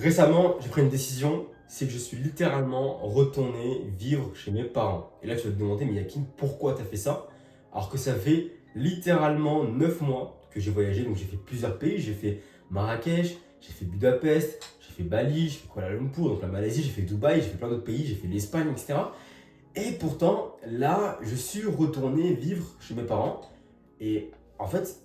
Récemment, j'ai pris une décision, c'est que je suis littéralement retourné vivre chez mes parents. Et là, tu vas te demander, mais Yakin, pourquoi tu as fait ça? Alors que ça fait littéralement 9 mois que j'ai voyagé, donc j'ai fait plusieurs pays, j'ai fait Marrakech, j'ai fait Budapest, j'ai fait Bali, j'ai fait Kuala Lumpur, donc la Malaisie, j'ai fait Dubaï, j'ai fait plein d'autres pays, j'ai fait l'Espagne, etc. Et pourtant, là, je suis retourné vivre chez mes parents. Et en fait,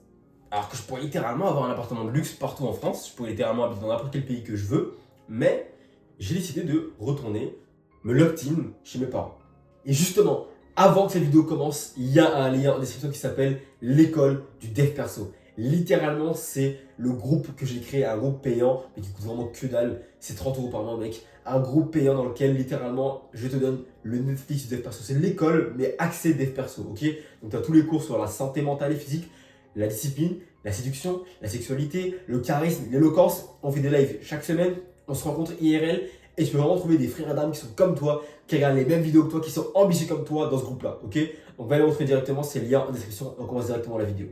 alors que je pourrais littéralement avoir un appartement de luxe partout en France, je pourrais littéralement habiter dans n'importe quel pays que je veux, mais j'ai décidé de retourner me lock-in chez mes parents. Et justement, avant que cette vidéo commence, il y a un lien en description qui s'appelle l'école du dev perso. Littéralement, c'est le groupe que j'ai créé, un groupe payant, mais qui coûte vraiment que dalle. C'est 30 € par mois, mec. Un groupe payant dans lequel, littéralement, je te donne le Netflix du dev perso. C'est l'école, mais accès dev perso, ok? Donc, tu as tous les cours sur la santé mentale et physique, la discipline, la séduction, la sexualité, le charisme, l'éloquence. On fait des lives chaque semaine, on se rencontre IRL et tu peux vraiment trouver des frères d'âme qui sont comme toi, qui regardent les mêmes vidéos que toi, qui sont ambitieux comme toi dans ce groupe-là, ok? Donc va les retrouver directement, c'est le lien en description, on commence directement la vidéo.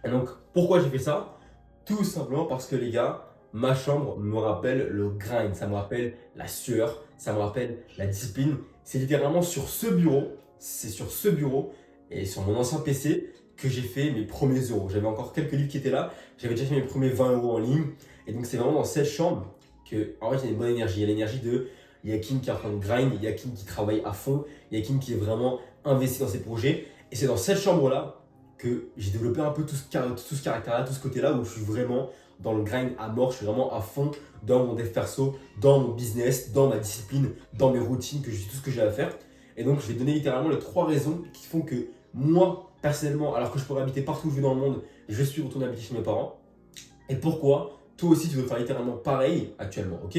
Et donc, pourquoi j'ai fait ça? Tout simplement parce que les gars, ma chambre me rappelle le grind, ça me rappelle la sueur, ça me rappelle la discipline. C'est littéralement sur ce bureau, c'est sur ce bureau et sur mon ancien PC que j'ai fait mes premiers euros. J'avais encore quelques livres qui étaient là, j'avais déjà fait mes premiers 20 € en ligne. Et donc c'est vraiment dans cette chambre que, en fait, il y a une bonne énergie. Il y a l'énergie de Yakin qui est en train de grind, Yakin qui travaille à fond, Yakin qui est vraiment investi dans ses projets. Et c'est dans cette chambre-là que j'ai développé un peu tout ce caractère-là, tout ce côté-là où je suis vraiment dans le grind à mort, je suis vraiment à fond dans mon dev perso, dans mon business, dans ma discipline, dans mes routines, que je sais tout ce que j'ai à faire. Et donc je vais donner littéralement les 3 raisons qui font que moi, personnellement, alors que je pourrais habiter partout où je veux dans le monde, je suis retourné habiter chez mes parents. Et pourquoi toi aussi tu veux faire littéralement pareil actuellement, ok?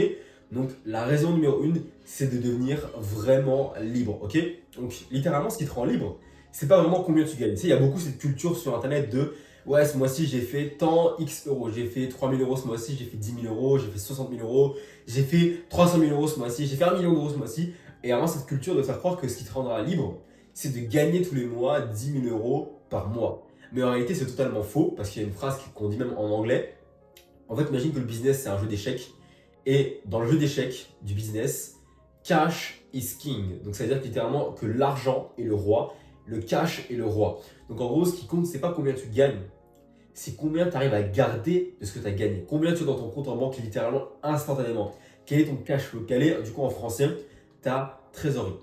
Donc la raison numéro 1, c'est de devenir vraiment libre, ok? Donc littéralement, ce qui te rend libre, c'est pas vraiment combien tu gagnes. Tu sais, il y a beaucoup cette culture sur internet de ouais, ce mois-ci j'ai fait tant X euros, j'ai fait 3 000 € ce mois-ci, j'ai fait 10 000 €, j'ai fait 60 000 €, j'ai fait 300 000 € ce mois-ci, j'ai fait 1 million d'euros ce mois-ci. Et vraiment, cette culture de faire croire que ce qui te rendra libre, c'est de gagner tous les mois 10 000 € par mois. Mais en réalité, c'est totalement faux parce qu'il y a une phrase qu'on dit même en anglais. En fait, imagine que le business, c'est un jeu d'échecs. Et dans le jeu d'échecs du business, cash is king. Donc ça veut dire littéralement que l'argent est le roi, le cash est le roi. Donc en gros, ce qui compte, c'est pas combien tu gagnes, c'est combien tu arrives à garder de ce que tu as gagné. Combien tu as dans ton compte en banque littéralement instantanément. Quel est ton cash flow? Quel est, du coup, en français, ta trésorerie?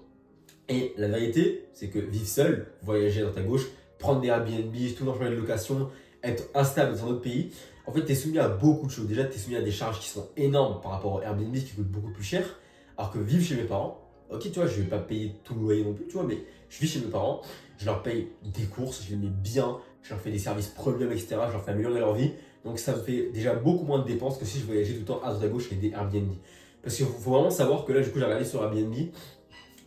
Et la vérité, c'est que vivre seul, voyager dans ta gauche, prendre des Airbnb, tout dans changer de location, être instable dans un autre pays, en fait, tu es soumis à beaucoup de choses. Déjà, tu es soumis à des charges qui sont énormes par rapport au Airbnb qui coûte beaucoup plus cher. Alors que vivre chez mes parents, ok, tu vois, je vais pas payer tout le loyer non plus, tu vois, mais je vis chez mes parents, je leur paye des courses, je les mets bien, je leur fais des services premium, etc. Je leur fais améliorer leur vie. Donc, ça me fait déjà beaucoup moins de dépenses que si je voyageais tout le temps à droite à gauche avec des Airbnb. Parce qu'il faut vraiment savoir que là, du coup, j'ai regardé sur Airbnb.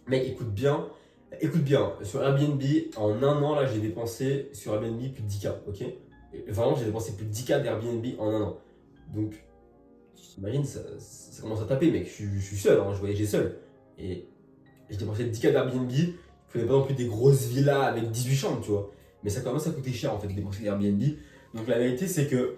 Mec, écoute bien, sur Airbnb, en un an, là, j'ai dépensé sur Airbnb plus de 10K, ok? Et vraiment, j'ai dépensé plus de 10K d'Airbnb en un an. Donc, j'imagine, ça commence à taper, mec. Je suis seul, hein, je voyageais seul. Et j'ai dépensé 10K d'Airbnb. Je faisais pas non plus des grosses villas avec 18 chambres, tu vois. Mais ça commence à coûter cher, en fait, de dépenser des Airbnb. Donc, la vérité, c'est que,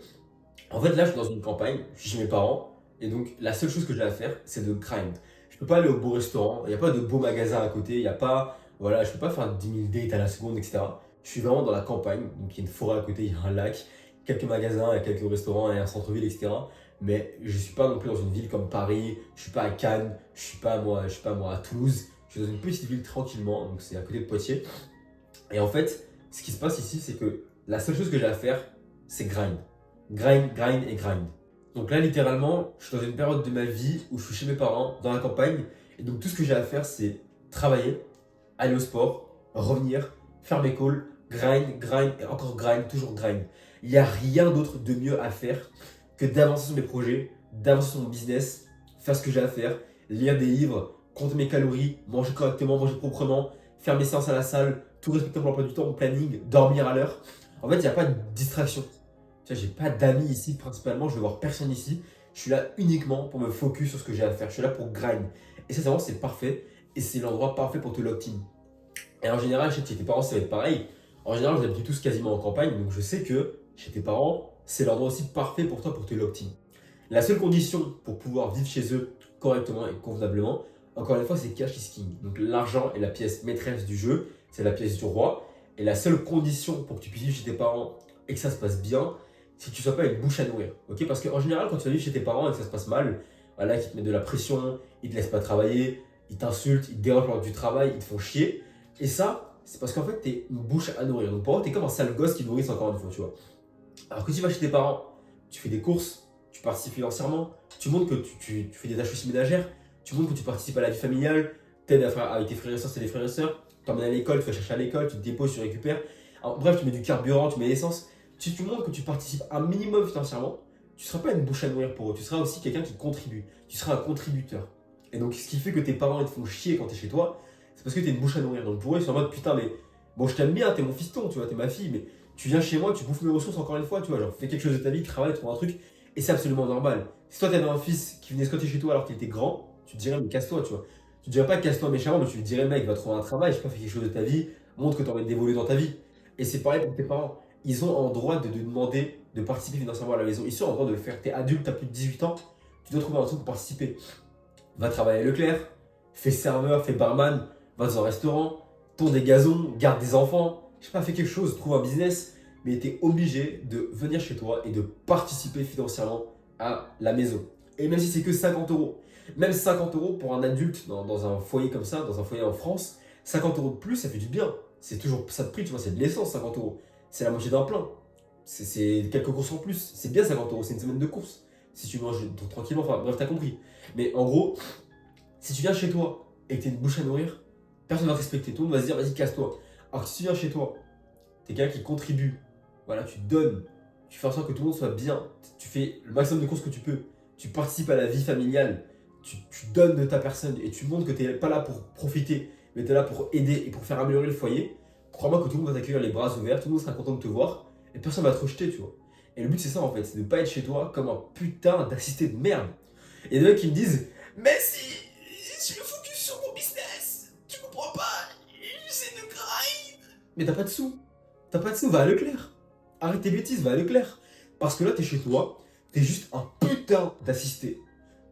en fait, là, je suis dans une campagne, je suis chez mes parents. Et donc, la seule chose que j'ai à faire, c'est de grind. Je peux pas aller au beau restaurant, il n'y a pas de beau magasin à côté, il n'y a pas, voilà, je peux pas faire 10 000 dates à la seconde, etc. Je suis vraiment dans la campagne, donc il y a une forêt à côté, il y a un lac, quelques magasins, quelques restaurants et un centre-ville, etc. Mais je suis pas non plus dans une ville comme Paris, je suis pas à Cannes, je suis pas moi à Toulouse. Je suis dans une petite ville tranquillement, donc c'est à côté de Poitiers. Et en fait, ce qui se passe ici, c'est que la seule chose que j'ai à faire, c'est grind. Grind, grind et grind. Donc là, littéralement, je suis dans une période de ma vie où je suis chez mes parents, dans la campagne. Et donc tout ce que j'ai à faire, c'est travailler, aller au sport, revenir, faire mes calls, grind, grind et encore grind, toujours grind. Il n'y a rien d'autre de mieux à faire que d'avancer sur mes projets, d'avancer sur mon business, faire ce que j'ai à faire, lire des livres, compter mes calories, manger correctement, manger proprement, faire mes séances à la salle, tout respecter mon emploi du temps, mon planning, dormir à l'heure. En fait, il n'y a pas de distraction. Tu vois, j'ai pas d'amis ici principalement, je vais voir personne ici. Je suis là uniquement pour me focus sur ce que j'ai à faire. Je suis là pour grind. Et ça, vraiment, c'est parfait. Et c'est l'endroit parfait pour te lock-in. Et en général, chez tes parents, ça va être pareil. En général, vous habitez tous quasiment en campagne. Donc je sais que chez tes parents, c'est l'endroit aussi parfait pour toi pour te lock-in. La seule condition pour pouvoir vivre chez eux correctement et convenablement, encore une fois, c'est cash is king. Donc l'argent est la pièce maîtresse du jeu, c'est la pièce du roi. Et la seule condition pour que tu puisses vivre chez tes parents et que ça se passe bien, c'est que tu ne sois pas une bouche à nourrir. Ok, parce qu'en général, quand tu vas vivre chez tes parents et que ça se passe mal, voilà, qu'ils te mettent de la pression, ils te laissent pas travailler, ils t'insultent, ils te dérangent lors du travail, ils te font chier. Et ça, c'est parce qu'en fait, tu es une bouche à nourrir. Donc pour eux, tu es comme un sale gosse qui nourrissent encore une fois, tu vois. Alors que tu vas chez tes parents, tu fais des courses, tu participes financièrement, tu montres que tu fais des tâches aussi ménagères, tu montres que tu participes à la vie familiale, t'aides avec tes frères et sœurs, c'est des frères et sœurs, t'emmènes à l'école, tu vas chercher à l'école, tu te déposes, tu récupères. Alors, bref, tu mets du carburant, tu mets l'essence. Si tu montres que tu participes un minimum financièrement, tu ne seras pas une bouche à nourrir pour eux, tu seras aussi quelqu'un qui contribue, tu seras un contributeur. Et donc, ce qui fait que tes parents ils te font chier quand tu es chez toi, c'est parce que tu es une bouche à nourrir. Donc pour eux, ils sont en mode putain, mais bon, je t'aime bien, t'es mon fiston, tu vois, t'es ma fille, mais tu viens chez moi, tu bouffes mes ressources encore une fois, tu vois, genre fais quelque chose de ta vie, travaille, trouve un truc, et c'est absolument normal. Si toi t'avais un fils qui venait squatter chez toi alors qu'il était grand, tu te dirais, mais casse-toi, tu vois. Tu te dirais pas casse-toi méchamment, mais tu lui dirais, mec, va trouver un travail, je sais pas, fais quelque chose de ta vie, montre que t'as envie d'évoluer dans ta vie. Et c'est pareil pour tes parents. Ils ont en droit de demander de participer financièrement à la maison. Ils sont en droit de le faire. T'es adulte, t'as plus de 18 ans, tu dois trouver un truc pour participer. Va travailler à Leclerc, fais serveur, fais barman, va dans un restaurant, tourne des gazons, garde des enfants, je sais pas, fais quelque chose, trouve un business, mais tu es obligé de venir chez toi et de participer financièrement à la maison. Et même si c'est que 50 euros, même 50 euros pour un adulte dans un foyer comme ça, dans un foyer en France, 50 euros de plus, ça fait du bien. C'est toujours ça de prix, tu vois, c'est de l'essence 50 euros. C'est la moitié d'un plein. C'est quelques courses en plus. C'est bien 50 euros, c'est une semaine de courses. Si tu manges tranquillement, enfin bref, t'as compris. Mais en gros, si tu viens chez toi et que tu es une bouche à nourrir, personne ne va te respecter. Tout le monde va se dire vas-y, casse-toi. Alors que si tu viens chez toi, tu es quelqu'un qui contribue, voilà, tu donnes, tu fais en sorte que tout le monde soit bien, tu fais le maximum de courses que tu peux, tu participes à la vie familiale, tu donnes de ta personne et tu montres que tu n'es pas là pour profiter, mais tu es là pour aider et pour faire améliorer le foyer, crois-moi que tout le monde va t'accueillir les bras ouverts, tout le monde sera content de te voir et personne ne va te rejeter, tu vois. Et le but, c'est ça en fait, c'est de ne pas être chez toi comme un putain d'assisté de merde. Et il y a des mecs qui me disent mais si je me focus sur mon business, tu comprends pas, j'essaie de grind. Mais t'as pas de sous. T'as pas de sous, va à Leclerc. Arrête tes bêtises, va à Leclerc. Parce que là, t'es chez toi, t'es juste un putain d'assisté.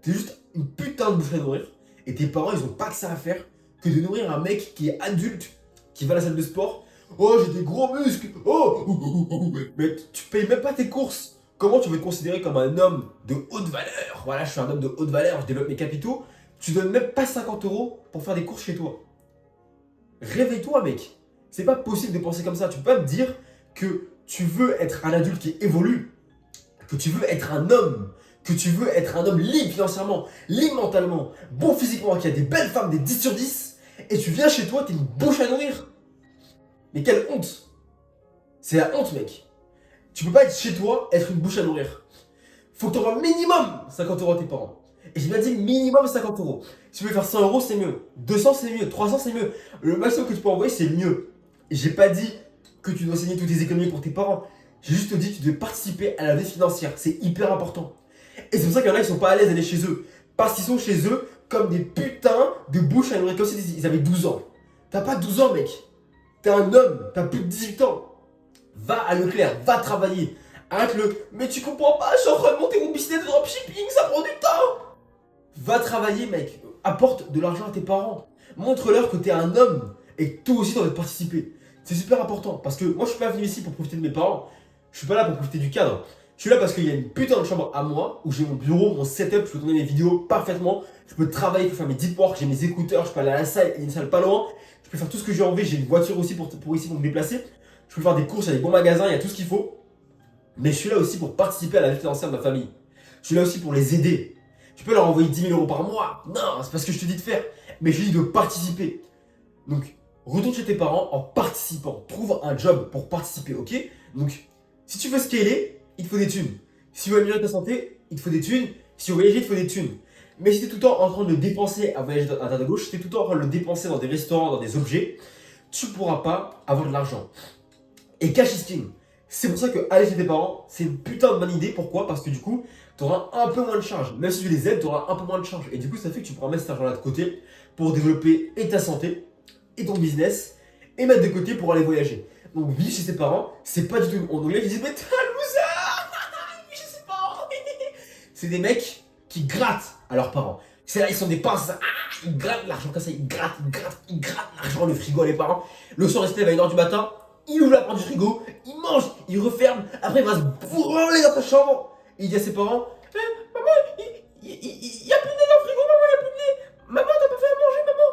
T'es juste une putain de bouche à nourrir. Et tes parents, ils ont pas que ça à faire que de nourrir un mec qui est adulte, qui va à la salle de sport. Oh, j'ai des gros muscles. Oh, mais tu payes même pas tes courses. Comment tu veux te considérer comme un homme de haute valeur? Voilà, je suis un homme de haute valeur, je développe mes capitaux. Tu donnes même pas 50 euros pour faire des courses chez toi. Réveille-toi, mec. C'est pas possible de penser comme ça. Tu peux pas me dire que tu veux être un adulte qui évolue, que tu veux être un homme, que tu veux être un homme libre financièrement, libre mentalement, bon physiquement, qui a des belles femmes, des 10 sur 10, et tu viens chez toi, t'es une bouche à nourrir. Mais quelle honte! C'est la honte, mec. Tu peux pas être chez toi, être une bouche à nourrir. Faut que tu envoies minimum 50 euros à tes parents. Et j'ai bien dit minimum 50 euros. Si tu veux faire 100 euros, c'est mieux. 200, c'est mieux. 300, c'est mieux. Le maximum que tu peux envoyer, c'est mieux. Et j'ai pas dit que tu dois saigner toutes tes économies pour tes parents. J'ai juste dit que tu dois participer à la vie financière. C'est hyper important. Et c'est pour ça qu'il y en a qui sont pas à l'aise d'aller chez eux. Parce qu'ils sont chez eux comme des putains de bouches à nourrir. Comme si ils avaient 12 ans. T'as pas 12 ans, mec. T'es un homme. T'as plus de 18 ans. Va à Leclerc, va travailler. Arrête-le. Mais tu comprends pas, je suis en train de monter mon business de dropshipping, ça prend du temps. Va travailler, mec. Apporte de l'argent à tes parents. Montre-leur que t'es un homme et que toi aussi t'as envie de participer. C'est super important parce que moi je suis pas venu ici pour profiter de mes parents. Je suis pas là pour profiter du cadre. Je suis là parce qu'il y a une putain de chambre à moi où j'ai mon bureau, mon setup, je peux tourner mes vidéos parfaitement. Je peux travailler, je peux faire mes deep work, j'ai mes écouteurs, je peux aller à la salle, il y a une salle pas loin. Je peux faire tout ce que j'ai envie, j'ai une voiture aussi pour ici pour me déplacer. Je peux faire des courses, il y a des bons magasins, il y a tout ce qu'il faut. Mais je suis là aussi pour participer à la vie financière de ma famille. Je suis là aussi pour les aider. Tu peux leur envoyer 10 000 euros par mois. Non, c'est pas ce que je te dis de faire. Mais je te dis de participer. Donc, retourne chez tes parents en participant. Trouve un job pour participer, ok? Donc, si tu veux scaler, il te faut des thunes. Si tu veux améliorer ta santé, il te faut des thunes. Si tu veux voyager, il te faut des thunes. Mais si tu es tout le temps en train de le dépenser à voyager à droite à gauche, si tu es tout le temps en train de le dépenser dans des restaurants, dans des objets, tu ne pourras pas avoir de l'argent. Et cash is king. C'est pour ça que aller chez tes parents, c'est une putain de bonne idée. Pourquoi? Parce que du coup, tu auras un peu moins de charges. Même si tu les aides, tu auras un peu moins de charges. Et du coup, ça fait que tu pourras mettre cet argent-là de côté pour développer et ta santé et ton business et mettre de côté pour aller voyager. Donc, vivre chez ses parents, c'est pas du tout. En anglais, ils disent mais t'es un loser. Chez ses parents. c'est des mecs qui grattent à leurs parents. C'est là, ils sont des pinces, ils grattent l'argent comme ça, ils grattent l'argent, le frigo à les parents. Le soir, ils se lèvent à 1h du matin, il ouvre la porte du frigo, il mange, il referme, après il va se bourrer dans sa chambre. Il dit à ses parents, maman, il y a plus de lait dans le frigo, maman, il y a plus de lait. Maman, t'as pas fait à manger, maman.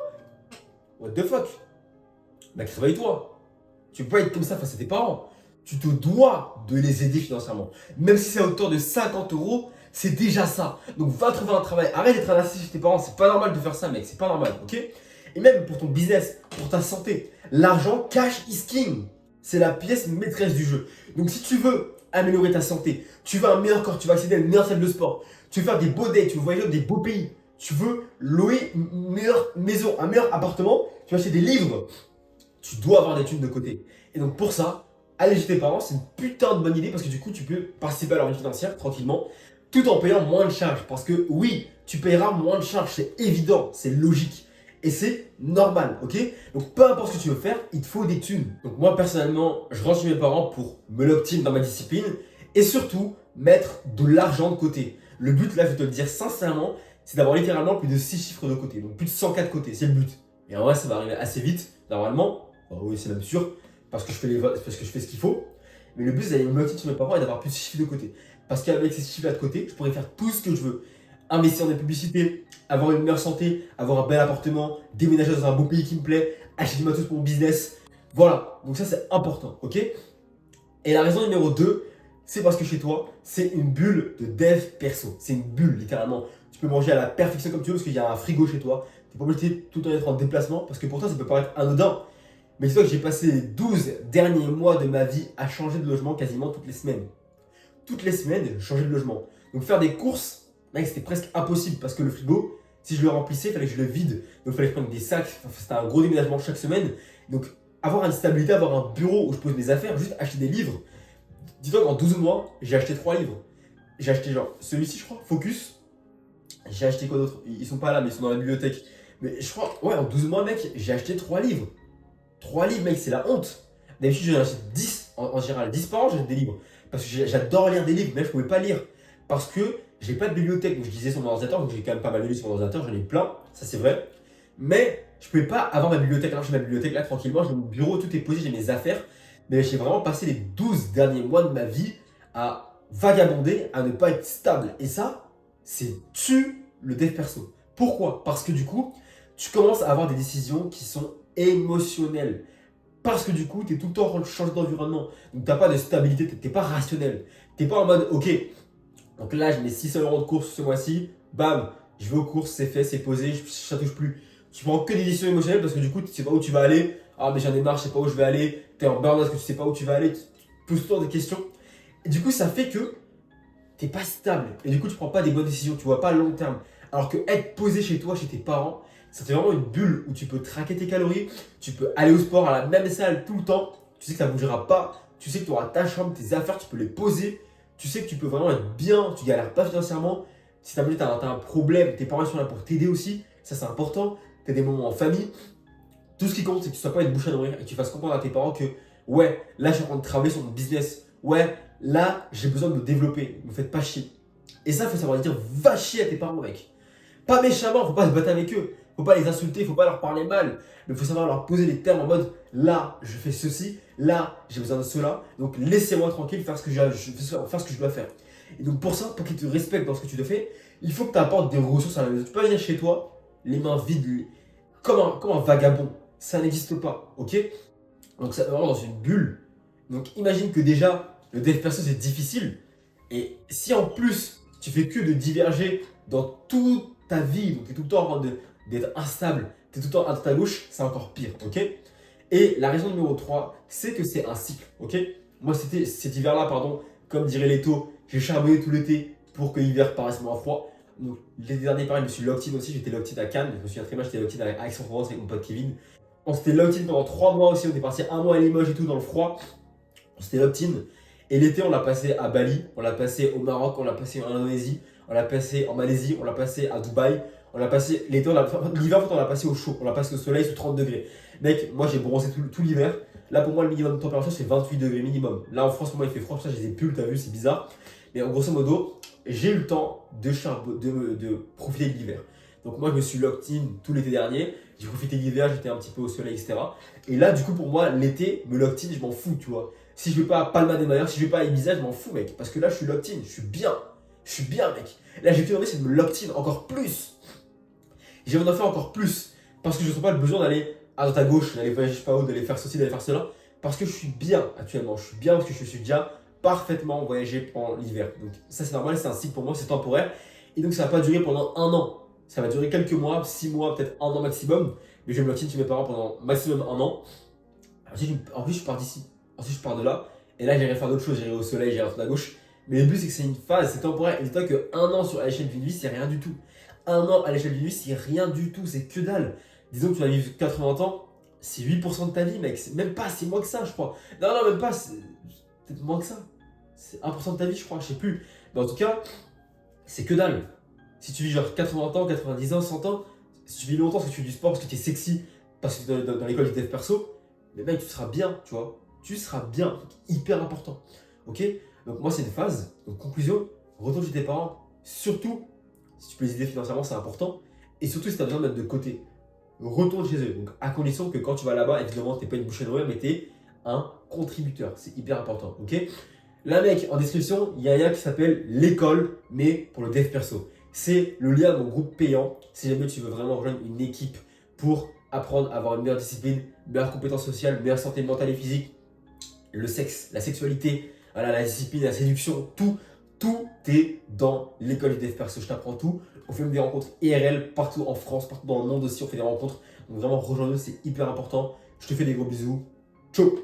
What the fuck? Mec, réveille-toi. Tu peux pas être comme ça face à tes parents. Tu te dois de les aider financièrement. Même si c'est à hauteur de 50 euros, c'est déjà ça. Donc va trouver un travail. Arrête d'être un assistant chez tes parents. C'est pas normal de faire ça, mec. C'est pas normal, ok? Et même pour ton business, pour ta santé, l'argent, cash is king. C'est la pièce maîtresse du jeu. Donc si tu veux améliorer ta santé, tu veux un meilleur corps, tu veux accéder à une meilleure salle de sport, tu veux faire des beaux dates, tu veux voyager dans des beaux pays, tu veux louer une meilleure maison, un meilleur appartement, tu veux acheter des livres, tu dois avoir des thunes de côté. Et donc pour ça, aller chez tes parents, c'est une putain de bonne idée parce que du coup, tu peux participer à leur vie financière tranquillement tout en payant moins de charges. Parce que oui, tu payeras moins de charges, c'est évident, c'est logique. Et c'est normal, ok? Donc peu importe ce que tu veux faire, il te faut des thunes. Donc moi personnellement, je rentre chez mes parents pour me l'optime dans ma discipline et surtout mettre de l'argent de côté. Le but là, je vais te le dire sincèrement, c'est d'avoir littéralement plus de 6 chiffres de côté. Donc plus de 100K de côté, c'est le but. Et en vrai, ça va arriver assez vite, normalement. Enfin, oui, c'est même sûr, parce que je fais ce qu'il faut. Mais le but, c'est d'aller me l'optime sur mes parents et d'avoir plus de 6 chiffres de côté. Parce qu'avec ces chiffres là de côté, je pourrais faire tout ce que je veux. Investir dans des publicités, avoir une meilleure santé, avoir un bel appartement, déménager dans un beau pays qui me plaît, acheter du matos pour mon business. Voilà, donc ça c'est important, ok? Et la raison numéro 2, c'est parce que chez toi, c'est une bulle de dev perso. C'est une bulle, littéralement. Tu peux manger à la perfection comme tu veux parce qu'il y a un frigo chez toi. Tu n'es pas obligé de tout le temps d'être en déplacement parce que pour toi, ça peut paraître anodin. Mais dis-toi que j'ai passé les 12 derniers mois de ma vie à changer de logement quasiment toutes les semaines. Toutes les semaines, je changeais de logement. Donc faire des courses, mec, c'était presque impossible parce que le frigo, si je le remplissais, il fallait que je le vide. Donc il fallait que je prenne des sacs. Enfin, c'était un gros déménagement chaque semaine. Donc avoir une stabilité, avoir un bureau où je pose mes affaires, juste acheter des livres. Dis-toi qu'en 12 mois, j'ai acheté 3 livres. J'ai acheté genre celui-ci, je crois, Focus. J'ai acheté quoi d'autre? Ils sont pas là, mais ils sont dans la bibliothèque. Mais je crois, ouais, en 12 mois, mec, j'ai acheté 3 livres. 3 livres, mec, c'est la honte. D'habitude, j'en achète 10 en général. 10 par an, j'achète des livres. Parce que j'adore lire des livres, mais je pouvais pas lire. Parce que j'ai pas de bibliothèque. Donc je lisais sur mon ordinateur, donc j'ai quand même pas mal de livres sur mon ordinateur, j'en ai plein, ça c'est vrai. Mais je pouvais pas avoir ma bibliothèque. Alors j'ai ma bibliothèque là, tranquillement, j'ai mon bureau, tout est posé, j'ai mes affaires. Mais j'ai vraiment passé les 12 derniers mois de ma vie à vagabonder, à ne pas être stable. Et ça, c'est tue le dev perso. Pourquoi? Parce que du coup, tu commences à avoir des décisions qui sont émotionnelles. Parce que du coup, tu es tout le temps en train de changer d'environnement. Donc, tu n'as pas de stabilité, tu n'es pas rationnel. Tu n'es pas en mode, ok, donc là, je mets 600 euros de course ce mois-ci, bam, je vais aux courses, c'est fait, c'est posé, ça touche plus. Tu prends que des décisions émotionnelles parce que du coup, tu ne sais pas où tu vas aller. Ah, mais j'en ai marre, je sais pas où je vais aller. Tu es en burn-out, que tu sais pas où tu vas aller. Tu te poses tout le temps des questions. Et du coup, ça fait que tu n'es pas stable. Et du coup, tu prends pas des bonnes décisions, tu vois pas à long terme. Alors que être posé chez toi, chez tes parents, ça fait vraiment une bulle où tu peux traquer tes calories, tu peux aller au sport à la même salle tout le temps, tu sais que ça ne bougera pas, tu sais que tu auras ta chambre, tes affaires, tu peux les poser, tu sais que tu peux vraiment être bien, tu galères pas financièrement. Si tu as un problème, tes parents sont là pour t'aider aussi, ça c'est important, tu as des moments en famille. Tout ce qui compte, c'est que tu ne sois pas une bouche à nourrir et que tu fasses comprendre à tes parents que ouais, là je suis en train de travailler sur mon business, ouais, là j'ai besoin de me développer, ne me faites pas chier. Et ça, il faut savoir dire va chier à tes parents, mec. Pas méchamment, faut pas se battre avec eux, faut pas les insulter, faut pas leur parler mal, mais faut savoir leur poser des termes en mode là, je fais ceci, là, j'ai besoin de cela, donc laissez-moi tranquille faire ce que faire ce que je dois faire. Et donc pour ça, pour qu'ils te respectent dans ce que tu te fais, il faut que tu apportes des ressources à la maison. Tu peux pas venir chez toi, les mains vides, comme un vagabond. Ça n'existe pas, ok? Donc ça vraiment dans une bulle. Donc imagine que déjà, le dev perso c'est difficile, et si en plus tu fais que de diverger dans toute ta vie, donc tu es tout le temps en train d'être instable, tu es tout le temps à droite à gauche, c'est encore pire, ok? Et la raison numéro 3, c'est que c'est un cycle, ok? Moi, c'était cet hiver-là, pardon, comme dirait Leto, j'ai charbonné tout l'été pour que l'hiver paraisse moins froid. Donc l'été dernier, pareil, je me suis locked-in aussi, j'étais locked-in à Cannes, je me souviens très bien, j'étais locked-in à Aix-en-Provence avec mon pote Kevin. On s'était locked-in pendant 3 mois aussi, on est parti 1 mois à Limoges et tout dans le froid. On s'était locked-in. Et l'été, on l'a passé à Bali, on l'a passé au Maroc, on l'a passé en Indonésie, on l'a passé en Malaisie, on l'a passé à Dubaï, on l'a passé l'été, l'hiver, en fait, on l'a passé au chaud, on l'a passé au soleil sous 30 degrés. Mec, moi j'ai bronzé tout l'hiver. Là, pour moi, le minimum de température, c'est 28 degrés minimum. Là, en France, pour moi, il fait froid, ça, j'ai des pulls, t'as vu, c'est bizarre. Mais en grosso modo, j'ai eu le temps de profiter de l'hiver. Donc moi, je me suis locked in tout l'été dernier. J'ai profité de l'hiver, j'étais un petit peu au soleil, etc. Et là, du coup, pour moi, l'été, me locked in, je m'en fous, tu vois. Si je vais pas à Palma de Mallorca, si je vais pas à Ibiza, je m'en fous, mec. Parce que là, je suis locked in, je suis bien. Je suis bien, mec. Là, j'ai qu'une envie, c'est de me locked in encore plus. J'ai envie d'en faire encore plus. Parce que je ne sens pas le besoin d'aller à droite à gauche, d'aller voyager je sais pas où, d'aller faire ceci, d'aller faire cela. Parce que je suis bien actuellement. Je suis bien parce que je suis déjà parfaitement voyagé pendant l'hiver. Donc ça, c'est normal, c'est un cycle pour moi, c'est temporaire. Et donc ça va pas durer pendant un an. Ça va durer quelques mois, 6 mois, peut-être un an maximum. Mais je vais me lock in chez mes parents pendant maximum un an. Ensuite, je pars d'ici. Ensuite, je pars de là. Et là, j'irai faire d'autres choses. J'irai au soleil, j'irai à droite à gauche. Mais le but, c'est que c'est une phase, c'est temporaire. Et dis-toi qu'un an à l'échelle d'une vie, c'est rien du tout. Un an à l'échelle d'une vie, c'est rien du tout. C'est que dalle. Disons que tu vas vivre 80 ans, c'est 8% de ta vie, mec. C'est même pas, c'est moins que ça, je crois. Non, non, même pas. C'est peut-être moins que ça. C'est 1% de ta vie, je crois. Je sais plus. Mais en tout cas, c'est que dalle. Si tu vis genre 80 ans, 90 ans, 100 ans, si tu vis longtemps parce que tu fais du sport, parce que tu es sexy, parce que tu es dans l'école du dev perso, mais mec, tu seras bien, tu vois. Tu seras bien. Hyper important. Ok. Donc, moi, c'est une phase. Donc, conclusion, retourne chez tes parents. Surtout, si tu peux les aider financièrement, c'est important. Et surtout, si tu as besoin de mettre de côté, retourne chez eux. Donc, à condition que quand tu vas là-bas, évidemment, tu n'es pas une bouchée noire, mais tu es un contributeur. C'est hyper important. Ok. Là, mec, en description, il y a un lien qui s'appelle l'école, mais pour le dev perso. C'est le lien de mon groupe payant. Si jamais tu veux vraiment rejoindre une équipe pour apprendre à avoir une meilleure discipline, meilleure compétence sociale, meilleure santé mentale et physique, le sexe, la sexualité, voilà, la discipline, la séduction, tout est dans l'école du dev perso. Je t'apprends tout. On fait même des rencontres IRL partout en France, partout dans le monde aussi. On fait des rencontres. Donc vraiment, rejoins-nous, c'est hyper important. Je te fais des gros bisous. Ciao.